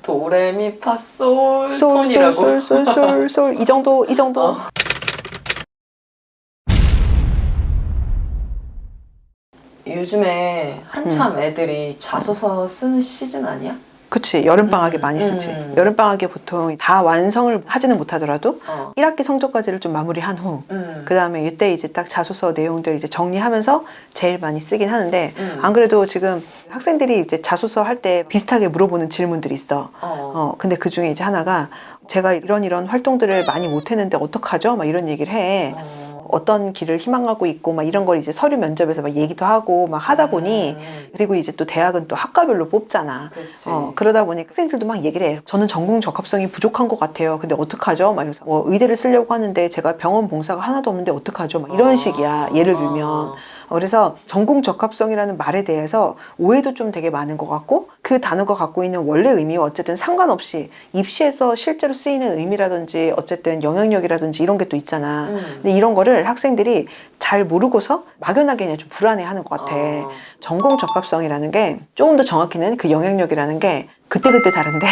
도레미파솔 톤이라고. 솔 이 정도 요즘에 한참 애들이 자소서 쓰는 시즌 아니야? 그치. 여름방학에 많이 쓰지. 여름방학에 보통 다 완성을 하지는 못하더라도 1학기 성적까지를 좀 마무리한 후 그 다음에 이때 이제 딱 자소서 내용들 이제 정리하면서 제일 많이 쓰긴 하는데 안 그래도 지금 학생들이 이제 자소서 할 때 비슷하게 물어보는 질문들이 있어. 근데 그 중에 이제 하나가 제가 이런 활동들을 많이 못했는데 어떡하죠? 막 이런 얘기를 해. 어떤 길을 희망하고 있고 막 이런 걸 이제 서류 면접에서 막 얘기도 하고 막 하다 보니 그리고 이제 또 대학은 또 학과별로 뽑잖아. 그러다 보니 학생들도 막 얘기를 해. 저는 전공 적합성이 부족한 것 같아요. 근데 어떡하죠? 막 이러면서 뭐 의대를 쓰려고 하는데 제가 병원 봉사가 하나도 없는데 어떡하죠? 막 이런 식이야. 예를 들면. 그래서 전공 적합성이라는 말에 대해서 오해도 좀 되게 많은 것 같고 그 단어가 갖고 있는 원래 의미와 어쨌든 상관없이 입시에서 실제로 쓰이는 의미라든지 어쨌든 영향력이라든지 이런 게 또 있잖아. 근데 이런 거를 학생들이 잘 모르고서 막연하게 그냥 좀 불안해하는 것 같아. 전공 적합성이라는 게 조금 더 정확히는 그 영향력이라는 게 그때그때 다른데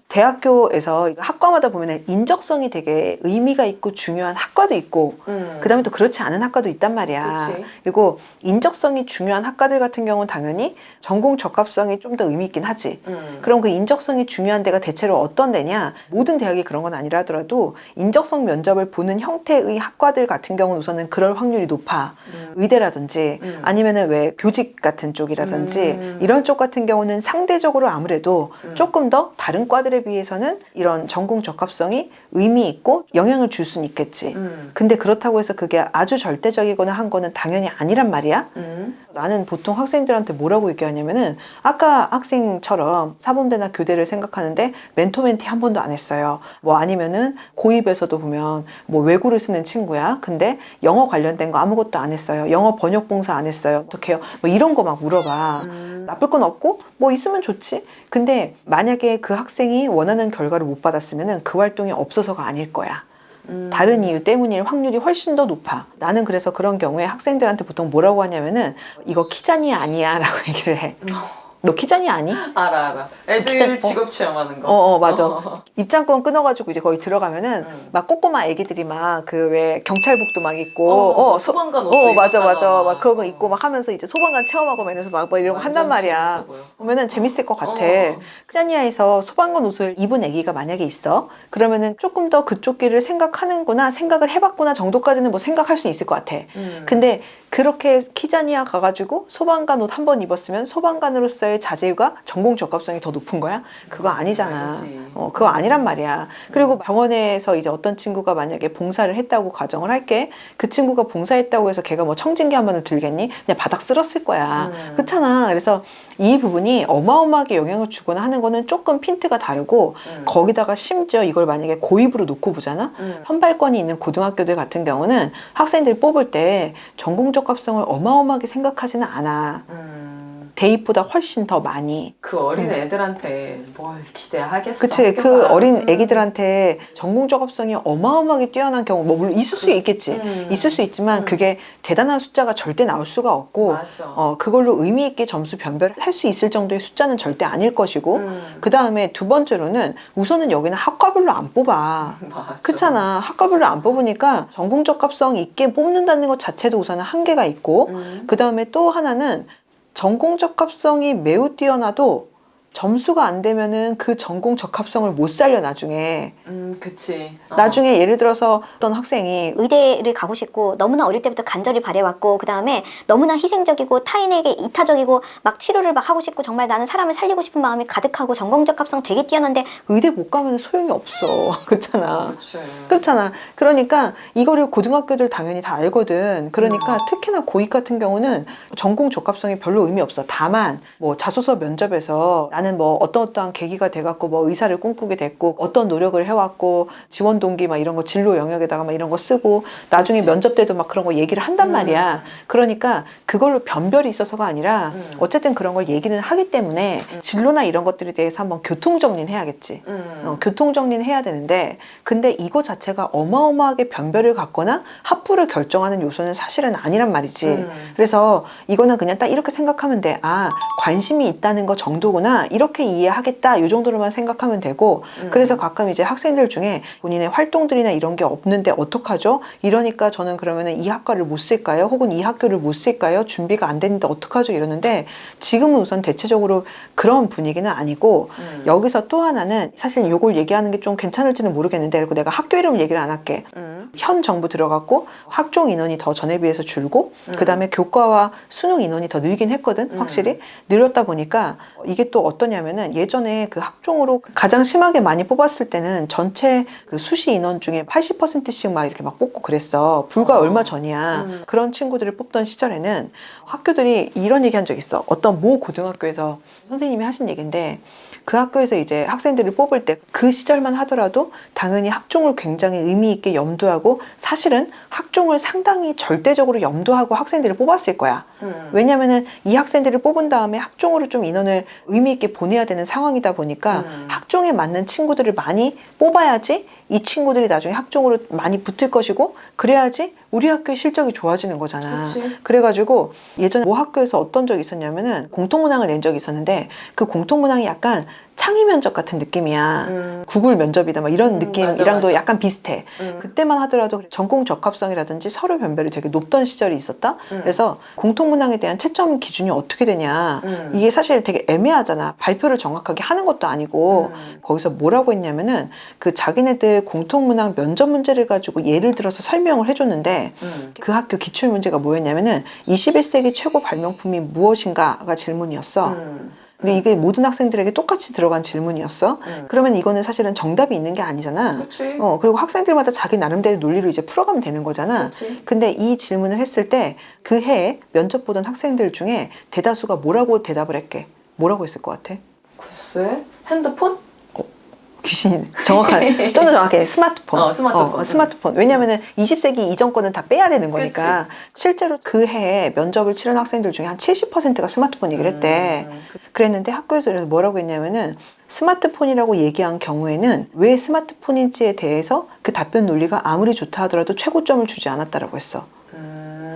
대학교에서 학과마다 보면 인적성이 되게 의미가 있고 중요한 학과도 있고 그 다음에 또 그렇지 않은 학과도 있단 말이야. 그치. 그리고 인적성이 중요한 학과들 같은 경우는 당연히 전공 적합성이 좀 더 의미 있긴 하지. 그럼 그 인적성이 중요한 데가 대체로 어떤 데냐? 모든 대학이 그런 건 아니라 하더라도 인적성 면접을 보는 형태의 학과들 같은 경우는 우선은 그럴 확률이 높아. 의대라든지 아니면은 왜 교직 같은 쪽이라든지 이런 쪽 같은 경우는 상대적으로 아무래도 조금 더 다른 과들에 비해서는 이런 전공 적합성이 의미 있고 영향을 줄 수는 있겠지. 근데 그렇다고 해서 그게 아주 절대적이거나 한 거는 당연히 아니란 말이야. 나는 보통 학생들한테 뭐라고 얘기하냐면은 아까 학생처럼 사범대나 교대를 생각하는데 멘토 멘티 한 번도 안 했어요. 뭐 아니면은 고입에서도 보면 뭐 외고를 쓰는 친구야. 근데 영어 관련된 거 아무것도 안 했어요. 영어 번역 봉사 안 했어요. 어떡해요? 뭐 이런 거 막 물어봐. 나쁠 건 없고 뭐 있으면 좋지. 근데 만약에 그 학생이 원하는 결과를 못 받았으면은 그 활동이 없어서가 아닐 거야. 다른 이유 때문일 확률이 훨씬 더 높아. 나는 그래서 그런 경우에 학생들한테 보통 뭐라고 하냐면은 이거 키자니 아니야 라고 얘기를 해. 너 키자니 아니? 알아. 애들 직업 체험하는 거. 맞아. 입장권 끊어가지고 이제 거기 들어가면은 막 꼬꼬마 애기들이 막 그 왜 경찰복도 막 입고 소방관 옷도 맞아 입었다가 막 그런 거 입고 막 하면서 이제 소방관 체험하고 막 이러면서 막 이런 거 한단 말이야. 보면은 재밌을 것 같아. 키자니아에서 소방관 옷을 입은 애기가 만약에 있어. 그러면은 조금 더 그쪽 길을 생각하는구나, 생각을 해봤구나 정도까지는 뭐 생각할 수 있을 것 같아. 근데 그렇게 키자니아 가가지고 소방관 옷 한 번 입었으면 소방관으로서의 자질과 전공 적합성이 더 높은 거야? 그거 아니잖아. 그거 아니란 말이야. 그리고 병원에서 이제 어떤 친구가 만약에 봉사를 했다고 가정을 할게. 그 친구가 봉사했다고 해서 걔가 뭐 청진기 한 번을 들겠니? 그냥 바닥 쓸었을 거야. 그렇잖아. 그래서 이 부분이 어마어마하게 영향을 주거나 하는 거는 조금 핀트가 다르고 거기다가 심지어 이걸 만약에 고입으로 놓고 보잖아. 선발권이 있는 고등학교들 같은 경우는 학생들 뽑을 때 전공 적합성을 어마어마하게 생각하지는 않아. 대입보다 훨씬 더 많이. 그 어린 애들한테 뭘 기대하겠어? 그치. 그 어린 애기들한테 전공 적합성이 어마어마하게 뛰어난 경우 뭐 물론 있을 수 있겠지. 있을 수 있지만 그게 대단한 숫자가 절대 나올 수가 없고 맞아. 그걸로 의미 있게 점수 변별을 할 수 있을 정도의 숫자는 절대 아닐 것이고 그 다음에 두 번째로는 우선은 여기는 학과별로 안 뽑아. 맞아. 그렇잖아. 학과별로 안 뽑으니까 전공 적합성 있게 뽑는다는 것 자체도 우선은 한계가 있고 그 다음에 또 하나는 전공 적합성이 매우 뛰어나도 점수가 안 되면은 그 전공 적합성을 못 살려 나중에. 그치. 나중에 예를 들어서 어떤 학생이 의대를 가고 싶고 너무나 어릴 때부터 간절히 바래왔고 그 다음에 너무나 희생적이고 타인에게 이타적이고 막 치료를 막 하고 싶고 정말 나는 사람을 살리고 싶은 마음이 가득하고 전공 적합성 되게 뛰어난데 의대 못 가면 소용이 없어. 그렇잖아. 그치. 그렇잖아. 그러니까 이거를 고등학교들 당연히 다 알거든. 그러니까 특히나 고입 같은 경우는 전공 적합성이 별로 의미 없어. 다만 뭐 자소서 면접에서 나는 뭐 어떠한 계기가 돼갖고 뭐 의사를 꿈꾸게 됐고 어떤 노력을 해왔고 지원 동기 막 이런 거 진로 영역에다가 막 이런 거 쓰고 나중에 그치. 면접 때도 막 그런 거 얘기를 한단 말이야. 그러니까 그걸로 변별이 있어서가 아니라 어쨌든 그런 걸 얘기는 하기 때문에 진로나 이런 것들에 대해서 한번 교통정리는 해야겠지. 교통정리는 해야 되는데 근데 이거 자체가 어마어마하게 변별을 갖거나 합부를 결정하는 요소는 사실은 아니란 말이지. 그래서 이거는 그냥 딱 이렇게 생각하면 돼. 아, 관심이 있다는 거 정도구나. 이렇게 이해하겠다 이 정도로만 생각하면 되고 그래서 가끔 이제 학생들 중에 본인의 활동들이나 이런 게 없는데 어떡하죠? 이러니까 저는 그러면은 이 학과를 못 쓸까요? 혹은 이 학교를 못 쓸까요? 준비가 안 됐는데 어떡하죠? 이러는데 지금은 우선 대체적으로 그런 분위기는 아니고 여기서 또 하나는 사실 요걸 얘기하는 게 좀 괜찮을지는 모르겠는데 그리고 내가 학교 이름 얘기를 안 할게. 현 정부 들어갔고 학종 인원이 더 전에 비해서 줄고 그 다음에 교과와 수능 인원이 더 늘긴 했거든. 확실히 늘었다 보니까 이게 또 어떠냐면은 예전에 그 학종으로 가장 심하게 많이 뽑았을 때는 전체 그 수시 인원 중에 80%씩 막 이렇게 막 뽑고 그랬어. 불과 얼마 전이야. 그런 친구들을 뽑던 시절에는 학교들이 이런 얘기 한 적 있어. 어떤 모 고등학교에서 선생님이 하신 얘기인데 그 학교에서 이제 학생들을 뽑을 때 그 시절만 하더라도 당연히 학종을 굉장히 의미 있게 염두하고 사실은 학종을 상당히 절대적으로 염두하고 학생들을 뽑았을 거야. 왜냐면은 이 학생들을 뽑은 다음에 학종으로 좀 인원을 의미 있게 보내야 되는 상황이다 보니까 학종에 맞는 친구들을 많이 뽑아야지 이 친구들이 나중에 학종으로 많이 붙을 것이고 그래야지 우리 학교의 실적이 좋아지는 거잖아. 그치. 그래가지고 예전에 모 학교에서 어떤 적이 있었냐면은 공통문항을 낸 적이 있었는데 그 공통문항이 약간 창의 면접 같은 느낌이야. 구글 면접이다 막 이런 느낌이랑도 맞아. 약간 비슷해. 그때만 하더라도 전공 적합성이라든지 서류 변별이 되게 높던 시절이 있었다. 그래서 공통문항에 대한 채점 기준이 어떻게 되냐. 이게 사실 되게 애매하잖아. 발표를 정확하게 하는 것도 아니고 거기서 뭐라고 했냐면은 그 자기네들 공통문항 면접 문제를 가지고 예를 들어서 설명을 해줬는데 그 학교 기출문제가 뭐였냐면은 21세기 최고 발명품이 무엇인가가 질문이었어. 근데 이게 모든 학생들에게 똑같이 들어간 질문이었어. 그러면 이거는 사실은 정답이 있는 게 아니잖아. 그치. 그리고 학생들마다 자기 나름대로 논리로 이제 풀어가면 되는 거잖아. 그치. 근데 이 질문을 했을 때 그 해에 면접 보던 학생들 중에 대다수가 뭐라고 대답을 했게? 뭐라고 했을 것 같아? 글쎄, 핸드폰? 귀신 정확하게 좀 더 정확하게 스마트폰. 스마트폰. 스마트폰. 왜냐면은 20세기 이전 거는 다 빼야 되는 거니까. 실제로 그 해에 면접을 치른 학생들 중에 한 70%가 스마트폰 얘기를 했대. 그랬는데 학교에서 그래서 뭐라고 했냐면은 스마트폰이라고 얘기한 경우에는 왜 스마트폰인지에 대해서 그 답변 논리가 아무리 좋다 하더라도 최고점을 주지 않았다라고 했어.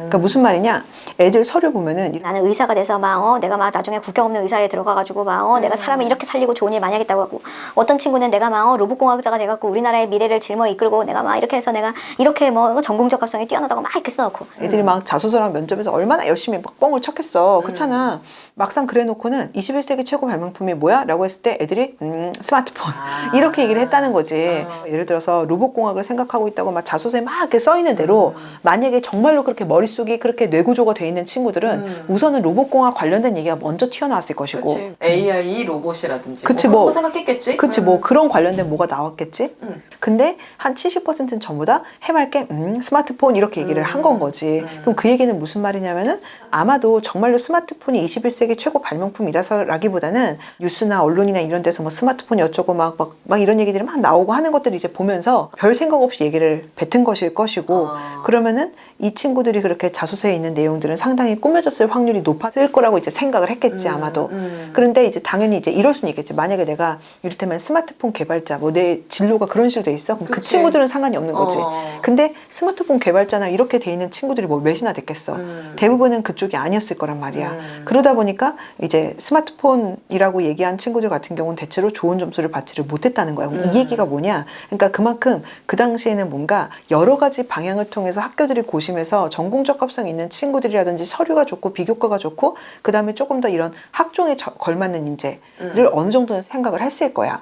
그러니까 무슨 말이냐? 애들 서류 보면은 나는 의사가 돼서 내가 막 나중에 국경 없는 의사에 들어가가지고 내가 사람을 이렇게 살리고 좋은 일 많이 하겠다고 하고 어떤 친구는 내가 로봇공학자가 돼갖고 우리나라의 미래를 짊어 이끌고 내가 막 이렇게 해서 내가 이렇게 전공적 합성이 뛰어나다고 막 이렇게 써놓고 애들이 막 자소서랑 면접에서 얼마나 열심히 막 뻥을 쳤겠어. 그렇잖아. 막상 그래 놓고는 21세기 최고 발명품이 뭐야? 라고 했을 때 애들이 스마트폰 이렇게 얘기를 했다는 거지. 예를 들어서 로봇공학을 생각하고 있다고 막 자소서에 막 이렇게 써 있는 대로 만약에 정말로 그렇게 머릿속이 그렇게 뇌구조가 돼 있는 친구들은 우선은 로봇공학 관련된 얘기가 먼저 튀어나왔을 것이고 그치. AI 로봇이라든지 그치, 그런 뭐 거 생각했겠지? 그치 뭐 그런 관련된 뭐가 나왔겠지. 근데 한 70%는 전부 다 해맑게 스마트폰 이렇게 얘기를 한 건 거지. 그럼 그 얘기는 무슨 말이냐면은 아마도 정말로 스마트폰이 21세기 최고 발명품이라서라기보다는 뉴스나 언론이나 이런 데서 뭐 스마트폰이 어쩌고 막 이런 얘기들이 막 나오고 하는 것들을 이제 보면서 별 생각 없이 얘기를 뱉은 것일 것이고 그러면은 이 친구들이 그렇게 자소서에 있는 내용들은 상당히 꾸며졌을 확률이 높았을 거라고 이제 생각을 했겠지 아마도. 그런데 이제 당연히 이제 이럴 수는 있겠지. 만약에 내가 이를테면 스마트폰 개발자 뭐 내 진로가 그런 식으로 돼 있어. 그럼 그 친구들은 상관이 없는 거지. 근데 스마트폰 개발자나 이렇게 돼 있는 친구들이 뭐 몇이나 됐겠어. 대부분은 그쪽이 아니었을 거란 말이야. 그러다 보니까 이제 스마트폰이라고 얘기한 친구들 같은 경우는 대체로 좋은 점수를 받지를 못했다는 거야. 이 얘기가 뭐냐? 그러니까 그만큼 그 당시에는 뭔가 여러 가지 방향을 통해서 학교들이 고심해서 전공 적합성 있는 친구들이라든지 서류가 좋고 비교과가 좋고 그 다음에 조금 더 이런 학종에 걸맞는 인재를 어느 정도는 생각을 했을 거야.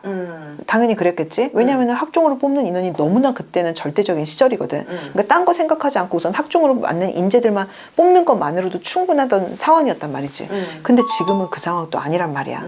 당연히 그랬겠지. 왜냐하면 학종으로 뽑는 인원이 너무나 그때는 절대적인 시절이거든. 그러니까 딴 거 생각하지 않고 우선 학종으로 맞는 인재들만 뽑는 것만으로도 충분하던 상황이었단 말이지. 근데 지금은 그 상황도 아니란 말이야.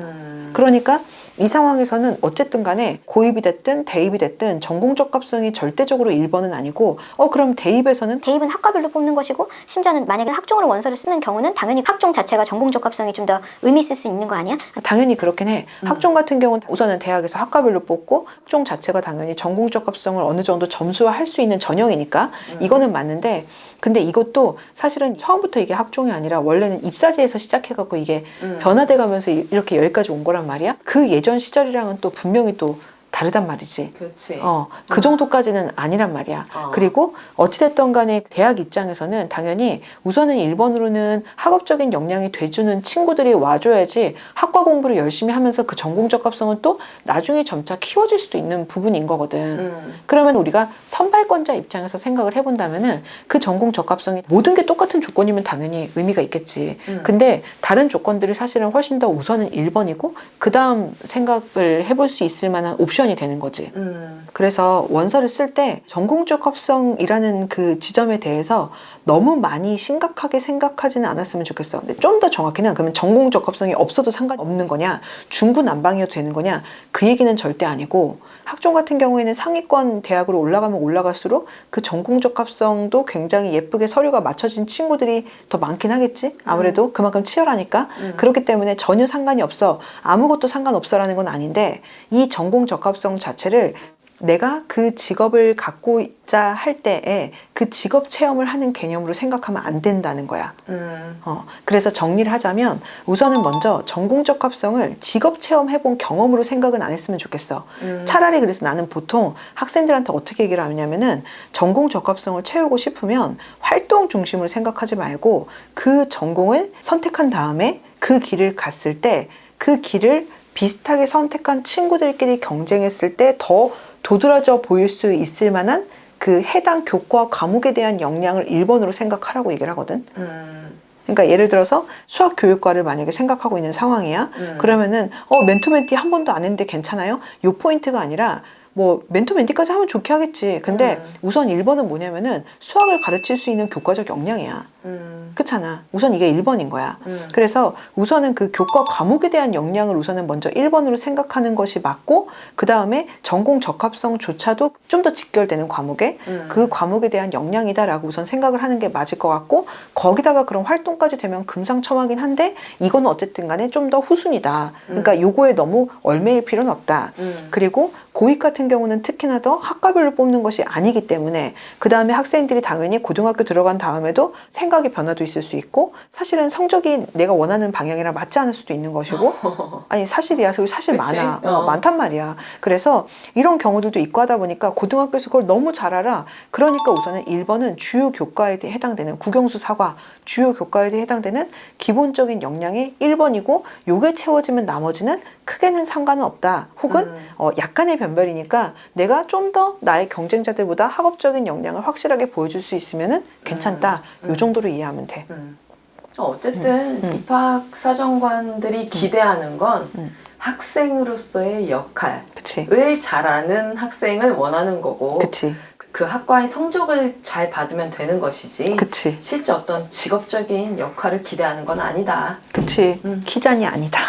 그러니까 이 상황에서는 어쨌든 간에 고입이 됐든 대입이 됐든 전공 적합성이 절대적으로 1번은 아니고 그럼 대입에서는 대입은 학과별로 뽑는 것이고 심지어는 만약에 학종으로 원서를 쓰는 경우는 당연히 학종 자체가 전공 적합성이 좀 더 의미 있을 수 있는 거 아니야? 당연히 그렇긴 해. 학종 같은 경우는 우선은 대학에서 학과별로 뽑고 학종 자체가 당연히 전공 적합성을 어느 정도 점수화할 수 있는 전형이니까 이거는 맞는데 근데 이것도 사실은 처음부터 이게 학종이 아니라 원래는 입사제에서 시작해갖고 이게 변화돼 가면서 이렇게 여기까지 온 거란 말이야. 그 예전 시절이랑은 또 분명히 또 다르단 말이지. 그렇지. 그 정도까지는 아니란 말이야. 그리고 어찌됐든 간에 대학 입장에서는 당연히 우선은 1번으로는 학업적인 역량이 돼주는 친구들이 와줘야지 학과 공부를 열심히 하면서 그 전공 적합성은 또 나중에 점차 키워질 수도 있는 부분인 거거든. 그러면 우리가 선발권자 입장에서 생각을 해본다면은 그 전공 적합성이 모든 게 똑같은 조건이면 당연히 의미가 있겠지. 근데 다른 조건들이 사실은 훨씬 더 우선은 1번이고 그 다음 생각을 해볼 수 있을 만한 옵션이 되는 거지. 그래서 원서를 쓸 때 전공적 합성이라는 그 지점에 대해서 너무 많이 심각하게 생각하지는 않았으면 좋겠어. 근데 좀 더 정확히는 그러면 전공적 합성이 없어도 상관없는 거냐, 중구난방이어도 되는 거냐, 그 얘기는 절대 아니고, 학종 같은 경우에는 상위권 대학으로 올라가면 올라갈수록 그 전공적 합성도 굉장히 예쁘게 서류가 맞춰진 친구들이 더 많긴 하겠지. 아무래도 그만큼 치열하니까. 그렇기 때문에 전혀 상관이 없어, 아무것도 상관없어라는 건 아닌데, 이 전공 적합성 자체를 내가 그 직업을 갖고 있자 할 때에 그 직업 체험을 하는 개념으로 생각하면 안 된다는 거야. 그래서 정리를 하자면 우선은 먼저 전공적 합성을 직업 체험해본 경험으로 생각은 안 했으면 좋겠어. 차라리 그래서 나는 보통 학생들한테 어떻게 얘기를 하냐면은 전공 적합성을 채우고 싶으면 활동 중심으로 생각하지 말고 그 전공을 선택한 다음에 그 길을 갔을 때 그 길을 비슷하게 선택한 친구들끼리 경쟁했을 때 더 도드라져 보일 수 있을 만한 그 해당 교과 과목에 대한 역량을 1번으로 생각하라고 얘기를 하거든. 그러니까 예를 들어서 수학 교육과를 만약에 생각하고 있는 상황이야. 그러면은 멘토 멘티 한 번도 안 했는데 괜찮아요? 요 포인트가 아니라 뭐 멘토 멘티까지 하면 좋게 하겠지. 근데 우선 1번은 뭐냐면은 수학을 가르칠 수 있는 교과적 역량이야. 그렇잖아. 우선 이게 1번인 거야. 그래서 우선은 그 교과 과목에 대한 역량을 우선은 먼저 1번으로 생각하는 것이 맞고, 그 다음에 전공 적합성조차도 좀 더 직결되는 과목에 그 과목에 대한 역량이다라고 우선 생각을 하는 게 맞을 것 같고, 거기다가 그런 활동까지 되면 금상첨화긴 한데 이거는 어쨌든 간에 좀 더 후순이다. 그러니까 요거에 너무 얽매일 필요는 없다. 그리고 고익 같은 경우는 특히나 더 학과별로 뽑는 것이 아니기 때문에 그 다음에 학생들이 당연히 고등학교 들어간 다음에도 생각의 변화도 있을 수 있고, 사실은 성적이 내가 원하는 방향이랑 맞지 않을 수도 있는 것이고, 아니 사실이야. 사실 그치? 많아. 많단 말이야. 그래서 이런 경우들도 있고 하다 보니까 고등학교에서 그걸 너무 잘 알아. 그러니까 우선은 1번은 주요 교과에 해당되는 국영수 사과 주요 교과에 해당되는 기본적인 역량이 1번이고, 요게 채워지면 나머지는 크게는 상관은 없다. 혹은 약간의 변별이니까 내가 좀 더 나의 경쟁자들보다 학업적인 역량을 확실하게 보여줄 수 있으면은 괜찮다. 요 정도로 이해하면 돼. 어쨌든 입학사정관들이 기대하는 건 학생으로서의 역할을 그치. 잘하는 학생을 원하는 거고, 그치. 그 학과의 성적을 잘 받으면 되는 것이지, 그치. 실제 어떤 직업적인 역할을 기대하는 건 아니다. 그치. 키잔이 아니다.